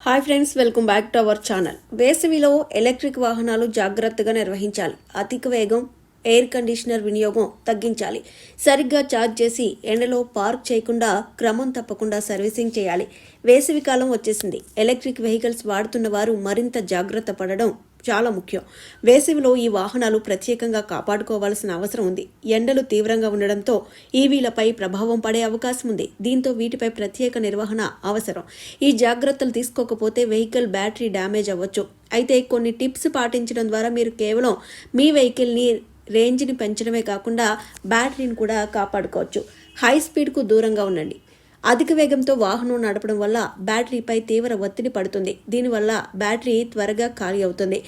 Hi friends, welcome back to our channel. వేసవిలో electric వాహనాలు జాగ్రత్తగా నిర్వహించాలి. అధిక వేగం, ఎయిర్ కండిషనర్ వినియోగం తగ్గించాలి. సరిగ్గా ఛార్జ్ చేసి ఎండలో పార్క్ చేయకుండా క్రమం తప్పకుండా సర్వీసింగ్ చేయాలి. వేసవి కాలం వచ్చేసింది. ఎలక్ట్రిక్ వెహికల్స్ వాడుతున్న వారు మరింత జాగ్రత్త పడడం చాలా ముఖ్యం. వేసవిలో ఈ వాహనాలు ప్రత్యేకంగా కాపాడుకోవాల్సిన అవసరం ఉంది. ఎండలు తీవ్రంగా ఉండడంతో ఈవీలపై ప్రభావం పడే అవకాశం ఉంది. దీంతో వీటిపై ప్రత్యేక నిర్వహణ అవసరం. ఈ జాగ్రత్తలు తీసుకోకపోతే వెహికల్ బ్యాటరీ డ్యామేజ్ అవ్వచ్చు. అయితే కొన్ని టిప్స్ పాటించడం ద్వారా మీరు కేవలం మీ వెహికల్ని రేంజ్ని పెంచడమే కాకుండా బ్యాటరీని కూడా కాపాడుకోవచ్చు. హై స్పీడ్కు దూరంగా ఉండండి. అధిక వేగంతో వాహనం నడపడం వల్ల బ్యాటరీపై తీవ్ర ఒత్తిడి పడుతుంది. దీనివల్ల బ్యాటరీ త్వరగా ఖాళీ అవుతుంది.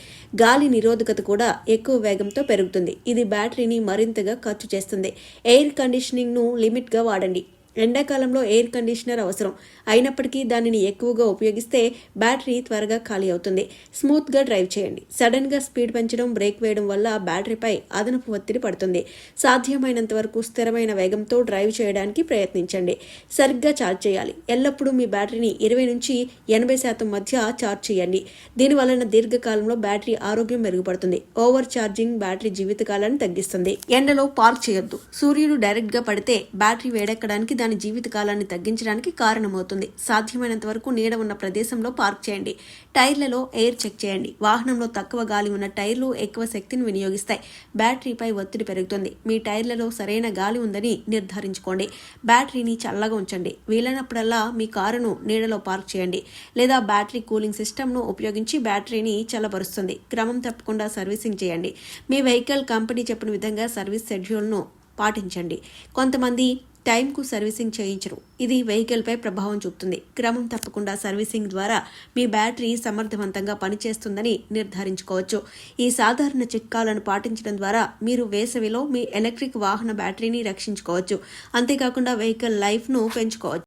గాలి నిరోధకత కూడా ఎక్కువ వేగంతో పెరుగుతుంది. ఇది బ్యాటరీని మరింతగా ఖర్చు చేస్తుంది. ఎయిర్ కండిషనింగ్ను లిమిట్గా వాడండి. ఎండాకాలంలో ఎయిర్ కండిషనర్ అవసరం అయినప్పటికీ దానిని ఎక్కువగా ఉపయోగిస్తే బ్యాటరీ త్వరగా ఖాళీ అవుతుంది. స్మూత్గా డ్రైవ్ చేయండి. సడన్గా స్పీడ్ పెంచడం, బ్రేక్ వేయడం వల్ల బ్యాటరీపై అదనపు ఒత్తిడి పడుతుంది. సాధ్యమైనంత వరకు స్థిరమైన వేగంతో డ్రైవ్ చేయడానికి ప్రయత్నించండి. సరిగ్గా ఛార్జ్ చేయాలి. ఎల్లప్పుడూ మీ బ్యాటరీని 20 నుంచి 80% మధ్య ఛార్జ్ చేయండి. దీనివలన దీర్ఘకాలంలో బ్యాటరీ ఆరోగ్యం మెరుగుపడుతుంది. ఓవర్ ఛార్జింగ్ బ్యాటరీ జీవితకాలాన్ని తగ్గిస్తుంది. ఎండలో పార్క్ చేయొద్దు. సూర్యుడు డైరెక్ట్గా పడితే బ్యాటరీ వేడెక్కడానికి, దాని జీవితకాలాన్ని తగ్గించడానికి కారణమవుతుంది. సాధ్యమైనంత వరకు నీడ ఉన్న ప్రదేశంలో పార్క్ చేయండి. టైర్లలో ఎయిర్ చెక్ చేయండి. వాహనంలో తక్కువ గాలి ఉన్న టైర్లు ఎక్కువ శక్తిని వినియోగిస్తాయి. బ్యాటరీపై ఒత్తిడి పెరుగుతుంది. మీ టైర్లలో సరైన గాలి ఉందని నిర్ధారించుకోండి. బ్యాటరీని చల్లగా ఉంచండి. వీలైనప్పుడల్లా మీ కారును నీడలో పార్క్ చేయండి లేదా బ్యాటరీ కూలింగ్ సిస్టమ్ను ఉపయోగించి బ్యాటరీని చల్లబరుస్తుంది. క్రమం తప్పకుండా సర్వీసింగ్ చేయండి. మీ వెహికల్ కంపెనీ చెప్పిన విధంగా సర్వీస్ షెడ్యూల్ను పాటించండి. కొంతమంది టైంకు సర్వీసింగ్ చేయించరు. ఇది వెహికల్పై ప్రభావం చూపుతుంది. క్రమం తప్పకుండా సర్వీసింగ్ ద్వారా మీ బ్యాటరీ సమర్థవంతంగా పనిచేస్తుందని నిర్ధారించుకోవచ్చు. ఈ సాధారణ చిట్కాలను పాటించడం ద్వారా మీరు వేసవిలో మీ ఎలక్ట్రిక్ వాహన బ్యాటరీని రక్షించుకోవచ్చు. అంతేకాకుండా వెహికల్ లైఫ్ను పెంచుకోవచ్చు.